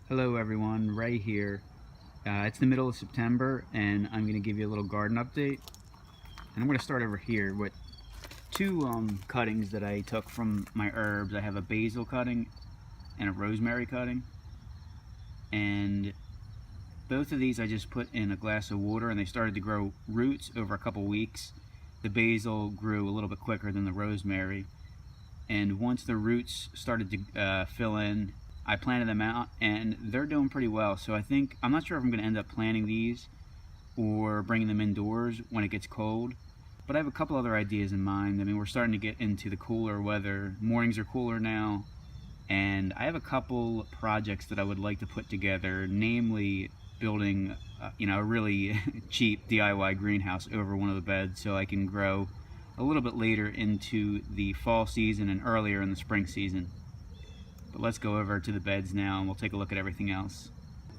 Hello everyone, Ray here. It's the middle of September and I'm going to give you a little garden update. And I'm going to start over here with two cuttings that I took from my herbs. I have a basil cutting and a rosemary cutting. And both of these I just put in a glass of water and they started to grow roots over a couple weeks. The basil grew a little bit quicker than the rosemary. And once the roots started to fill in, I planted them out and they're doing pretty well. So I'm not sure if I'm going to end up planting these or bringing them indoors when it gets cold. But I have a couple other ideas in mind. I mean, we're starting to get into the cooler weather. Mornings are cooler now. And I have a couple projects that I would like to put together, namely building a really cheap DIY greenhouse over one of the beds so I can grow a little bit later into the fall season and earlier in the spring season. But let's go over to the beds now and we'll take a look at everything else.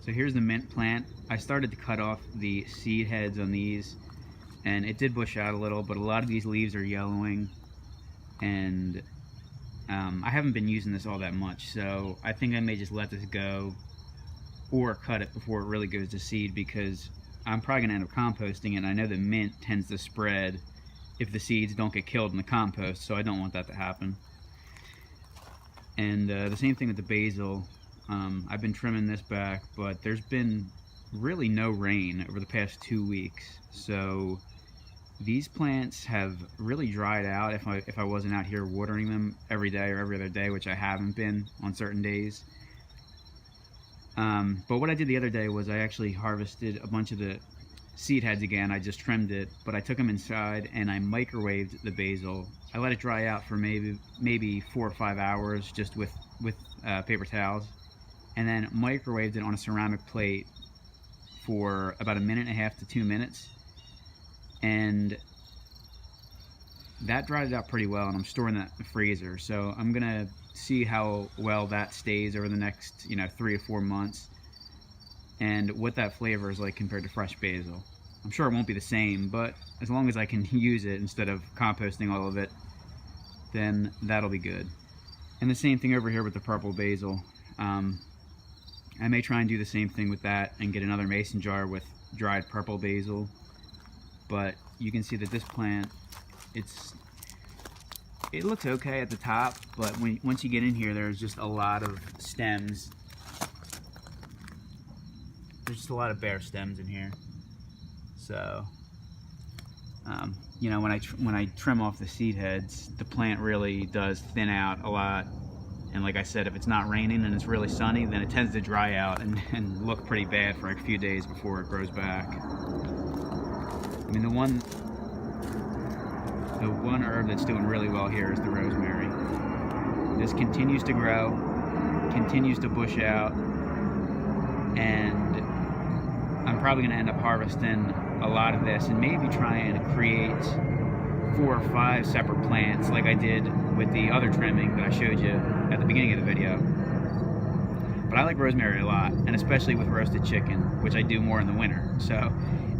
So here's the mint plant. I started to cut off the seed heads on these and it did bush out a little, but a lot of these leaves are yellowing and I haven't been using this all that much, so I think I may just let this go or cut it before it really goes to seed, because I'm probably going to end up composting it, and I know that mint tends to spread if the seeds don't get killed in the compost, so I don't want that to happen. And the same thing with the basil. I've been trimming this back, but there's been really no rain over the past 2 weeks, so these plants have really dried out if I wasn't out here watering them every day or every other day, which I haven't been on certain days. But what I did the other day was I actually harvested a bunch of the seed heads again. I just trimmed it, but I took them inside and I microwaved the basil. I let it dry out for maybe 4 or 5 hours just with paper towels, and then microwaved it on a ceramic plate for about 1.5 minutes to 2 minutes. And that dried it out pretty well, and I'm storing that in the freezer, so I'm gonna see how well that stays over the next 3 or 4 months and what that flavor is like compared to fresh basil. I'm sure it won't be the same, but as long as I can use it instead of composting all of it, then that'll be good. And the same thing over here with the purple basil. I may try and do the same thing with that and get another mason jar with dried purple basil. But you can see that this plant, it looks okay at the top, but once you get in here, there's just a lot of stems. There's just a lot of bare stems in here. So, when I trim off the seed heads, the plant really does thin out a lot. And like I said, if it's not raining and it's really sunny, then it tends to dry out and look pretty bad for a few days before it grows back. I mean, the one herb that's doing really well here is the rosemary. This continues to grow, continues to bush out, and I'm probably going to end up harvesting a lot of this and maybe try and create 4 or 5 separate plants like I did with the other trimming that I showed you at the beginning of the video. But I like rosemary a lot, and especially with roasted chicken, which I do more in the winter. So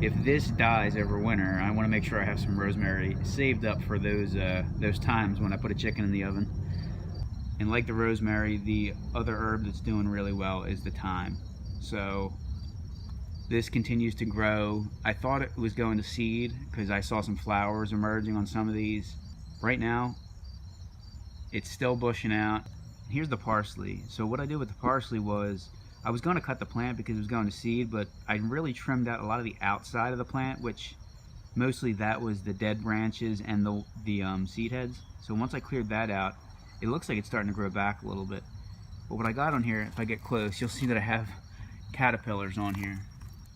if this dies over winter, I want to make sure I have some rosemary saved up for those times when I put a chicken in the oven. And like the rosemary, the other herb that's doing really well is the thyme. So this continues to grow. I thought it was going to seed because I saw some flowers emerging on some of these. Right now, it's still bushing out. Here's the parsley. So what I did with the parsley was I was going to cut the plant because it was going to seed, but I really trimmed out a lot of the outside of the plant, which mostly that was the dead branches and the seed heads. So once I cleared that out, it looks like it's starting to grow back a little bit. But what I got on here, if I get close, you'll see that I have caterpillars on here.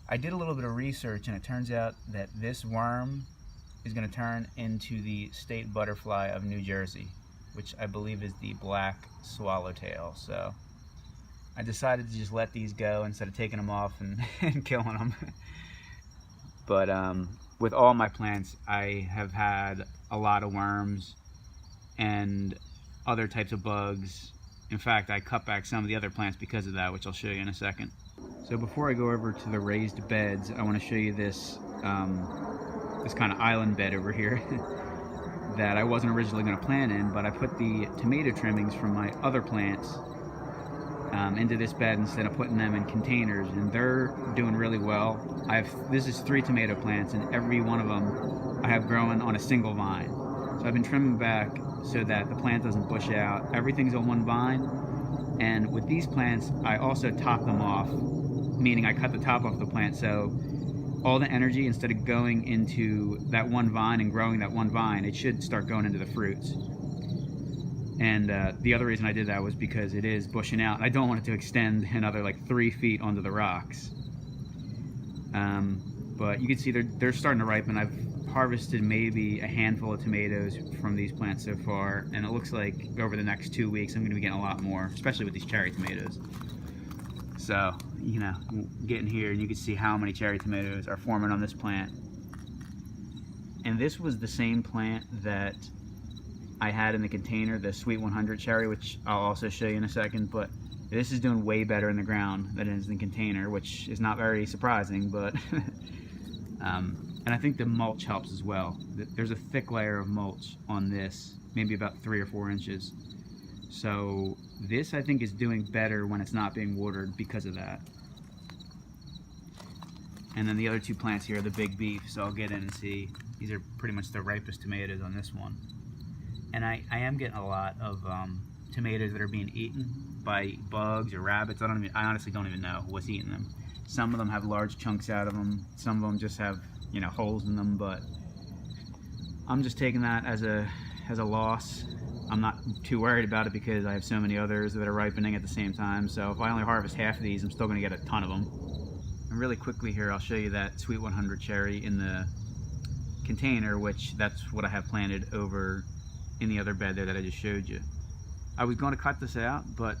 I did a little bit of research and it turns out that this worm is going to turn into the state butterfly of New Jersey, which I believe is the black swallowtail. So I decided to just let these go instead of taking them off and killing them. But with all my plants, I have had a lot of worms and other types of bugs. In fact, I cut back some of the other plants because of that, which I'll show you in a second. So before I go over to the raised beds, I want to show you this this kind of island bed over here that I wasn't originally going to plant in, but I put the tomato trimmings from my other plants into this bed instead of putting them in containers, and they're doing really well. This is 3 tomato plants, and every one of them I have growing on a single vine. So I've been trimming back so that the plant doesn't bush out. Everything's on one vine, and with these plants I also top them off, meaning I cut the top off the plant, so all the energy, instead of going into that one vine and growing that one vine, it should start going into the fruits. And the other reason I did that was because it is bushing out. I don't want it to extend another like 3 feet onto the rocks. But you can see they're starting to ripen. I've harvested maybe a handful of tomatoes from these plants so far, and it looks like over the next 2 weeks I'm going to be getting a lot more, especially with these cherry tomatoes. So, you know, getting here and you can see how many cherry tomatoes are forming on this plant. And this was the same plant that I had in the container, the Sweet 100 cherry, which I'll also show you in a second, but this is doing way better in the ground than it is in the container, which is not very surprising, but and I think the mulch helps as well. There's a thick layer of mulch on this, maybe about 3 or 4 inches. So this, I think, is doing better when it's not being watered because of that. And then the other 2 plants here are the big beef, so I'll get in and see. These are pretty much the ripest tomatoes on this one. And I am getting a lot of tomatoes that are being eaten by bugs or rabbits. I honestly don't even know what's eating them. Some of them have large chunks out of them. Some of them just have, you know, holes in them. But I'm just taking that as a loss. I'm not too worried about it because I have so many others that are ripening at the same time. So if I only harvest half of these, I'm still going to get a ton of them. And really quickly here, I'll show you that Sweet 100 cherry in the container, which that's what I have planted over in the other bed there that I just showed you. I was going to cut this out, but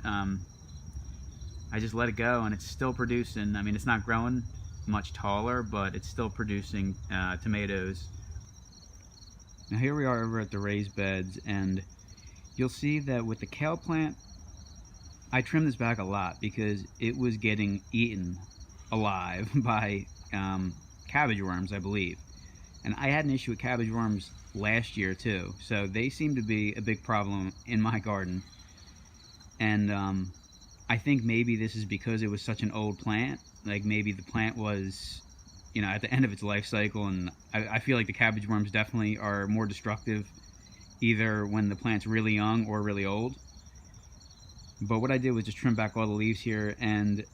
I just let it go, and it's still producing. I mean, it's not growing much taller, but it's still producing tomatoes. Now here we are over at the raised beds, and you'll see that with the kale plant, I trimmed this back a lot because it was getting eaten alive by cabbage worms, I believe. And I had an issue with cabbage worms last year too, so they seem to be a big problem in my garden. And I think maybe this is because it was such an old plant. Like maybe the plant was, you know, at the end of its life cycle, and I feel like the cabbage worms definitely are more destructive either when the plant's really young or really old. But what I did was just trim back all the leaves here, and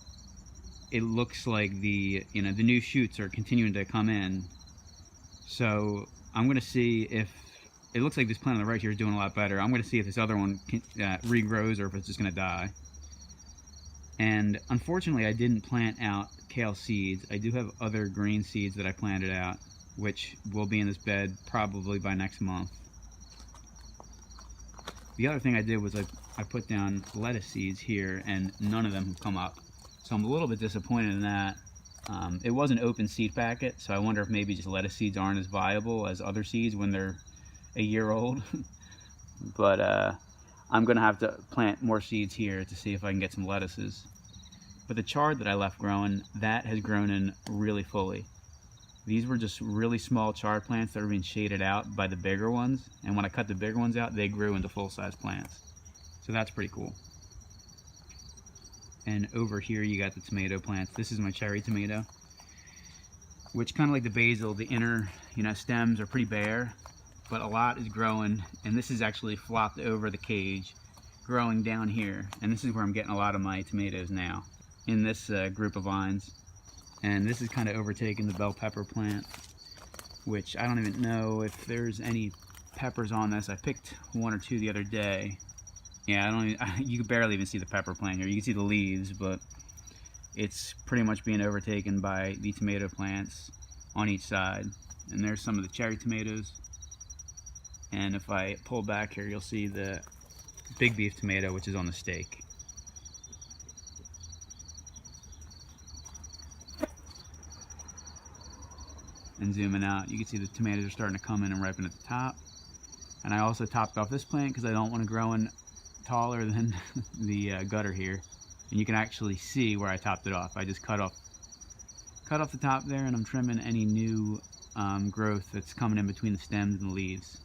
it looks like the new shoots are continuing to come in. So I'm going to see if, it looks like this plant on the right here is doing a lot better. I'm going to see if this other one regrows or if it's just going to die. And unfortunately I didn't plant out kale seeds. I do have other green seeds that I planted out, which will be in this bed probably by next month. The other thing I did was I put down lettuce seeds here, and none of them have come up. So I'm a little bit disappointed in that. It was an open seed packet, so I wonder if maybe just lettuce seeds aren't as viable as other seeds when they're a year old. But I'm going to have to plant more seeds here to see if I can get some lettuces. But the chard that I left growing, that has grown in really fully. These were just really small chard plants that were being shaded out by the bigger ones, and when I cut the bigger ones out, they grew into full-size plants. So that's pretty cool. And over here you got the tomato plants. This is my cherry tomato, which, kind of like the basil, the inner stems are pretty bare, but a lot is growing, and this is actually flopped over the cage, growing down here, and this is where I'm getting a lot of my tomatoes now, in this group of vines. And this is kind of overtaking the bell pepper plant, which I don't even know if there's any peppers on this. I picked 1 or 2 the other day. Yeah, you can barely even see the pepper plant here. You can see the leaves, but it's pretty much being overtaken by the tomato plants on each side. And there's some of the cherry tomatoes. And if I pull back here, you'll see the big beef tomato, which is on the stake. And zooming out, you can see the tomatoes are starting to come in and ripen at the top. And I also topped off this plant because I don't want to grow in taller than the gutter here. And you can actually see where I topped it off. I just cut off the top there, and I'm trimming any new growth that's coming in between the stems and the leaves.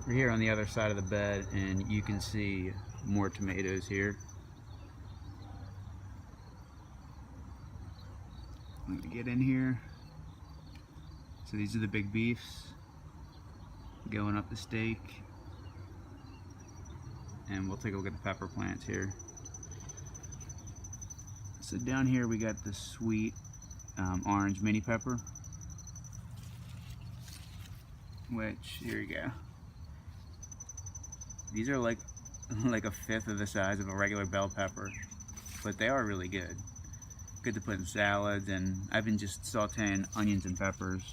We're here on the other side of the bed, and you can see more tomatoes here. I'm gonna get in here. So these are the big beefs going up the steak. And we'll take a look at the pepper plants here. So down here we got the sweet orange mini pepper, which, here you go. These are like a fifth of the size of a regular bell pepper, but they are really good. Good to put in salads, and I've been just sauteing onions and peppers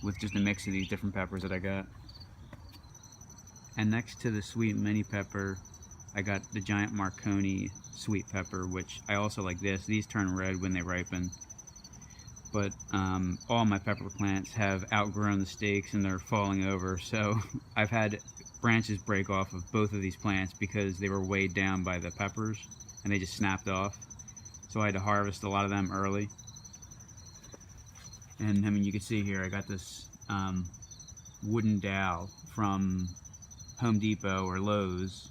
with just a mix of these different peppers that I got. And next to the sweet mini pepper, I got the giant Marconi sweet pepper, which I also like this. These turn red when they ripen. But all my pepper plants have outgrown the stakes and they're falling over. So I've had branches break off of both of these plants because they were weighed down by the peppers and they just snapped off. So I had to harvest a lot of them early. And I mean, you can see here, I got this wooden dowel from Home Depot or Lowe's,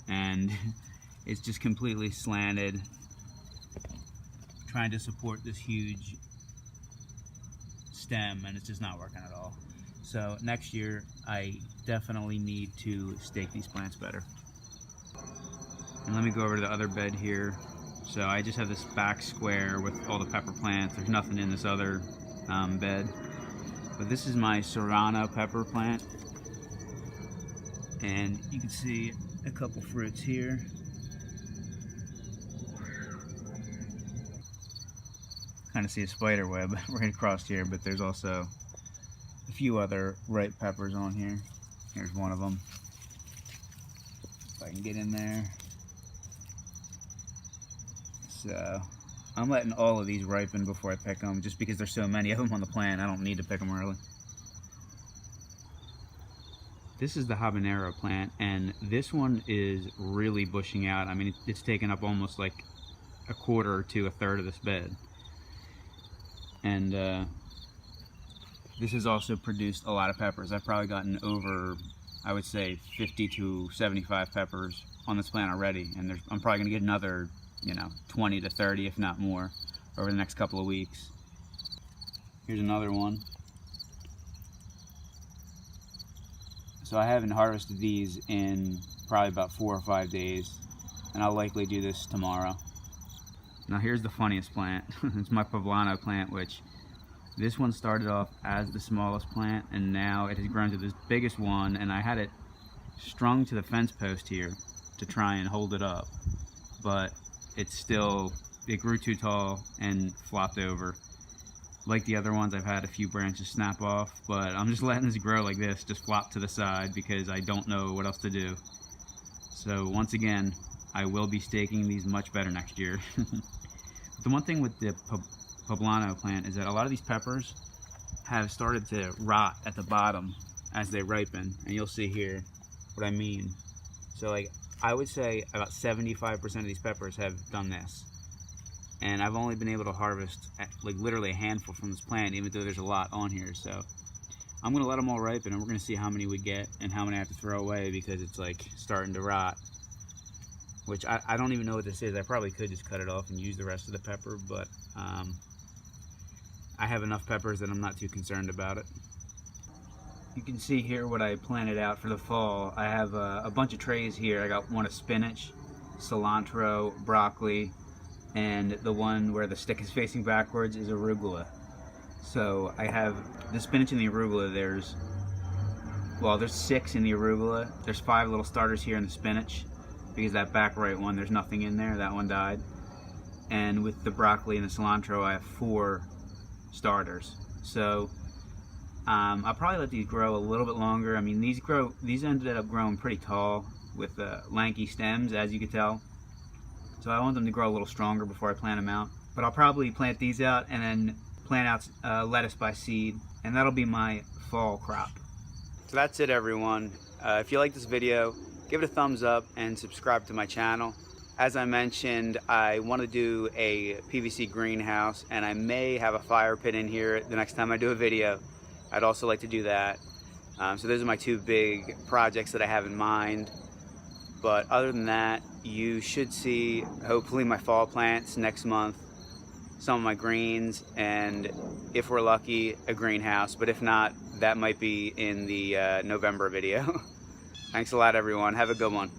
and it's just completely slanted, trying to support this huge stem, and it's just not working at all. So next year I definitely need to stake these plants better. And let me go over to the other bed here. So I just have this back square with all the pepper plants. There's nothing in this other bed, but this is my Serrano pepper plant. And you can see a couple fruits here. Kind of see a spider web right across here, but there's also a few other ripe peppers on here. Here's one of them. If I can get in there. So I'm letting all of these ripen before I pick them, just because there's so many of them on the plant. I don't need to pick them early. This is the habanero plant, and this one is really bushing out. I mean, it's taken up almost like a quarter to a third of this bed. And this has also produced a lot of peppers. I've probably gotten over, I would say, 50 to 75 peppers on this plant already, and I'm probably gonna get another, 20 to 30, if not more, over the next couple of weeks. Here's another one. So I haven't harvested these in probably about 4 or 5 days, and I'll likely do this tomorrow. Now here's the funniest plant. It's my Poblano plant, which this one started off as the smallest plant, and now it has grown to this biggest one, and I had it strung to the fence post here to try and hold it up, but it grew too tall and flopped over. Like the other ones, I've had a few branches snap off, but I'm just letting this grow like this, just flop to the side, because I don't know what else to do. So once again, I will be staking these much better next year. The one thing with the Poblano plant is that a lot of these peppers have started to rot at the bottom as they ripen, and you'll see here what I mean. So like, I would say about 75% of these peppers have done this. And I've only been able to harvest like literally a handful from this plant, even though there's a lot on here. So I'm gonna let them all ripen, and we're gonna see how many we get and how many I have to throw away, because it's like starting to rot. Which I don't even know what this is. I probably could just cut it off and use the rest of the pepper, but I have enough peppers that I'm not too concerned about it. You can see here what I planted out for the fall. I have a bunch of trays here. I got one of spinach, cilantro, broccoli, and the one where the stick is facing backwards is arugula. So I have the spinach and the arugula. There's 6 in the arugula. There's 5 little starters here in the spinach, because that back right one, there's nothing in there. That one died. And with the broccoli and the cilantro, I have 4 starters. So I'll probably let these grow a little bit longer. I mean, these ended up growing pretty tall with lanky stems, as you can tell. So I want them to grow a little stronger before I plant them out. But I'll probably plant these out and then plant out lettuce by seed, and that'll be my fall crop. So that's it, everyone. If you like this video, give it a thumbs up and subscribe to my channel. As I mentioned, I want to do a PVC greenhouse, and I may have a fire pit in here the next time I do a video. I'd also like to do that. So those are my 2 big projects that I have in mind. But other than that, you should see hopefully my fall plants next month, some of my greens, and if we're lucky, a greenhouse. But if not, that might be in the November video. Thanks a lot, everyone. Have a good one.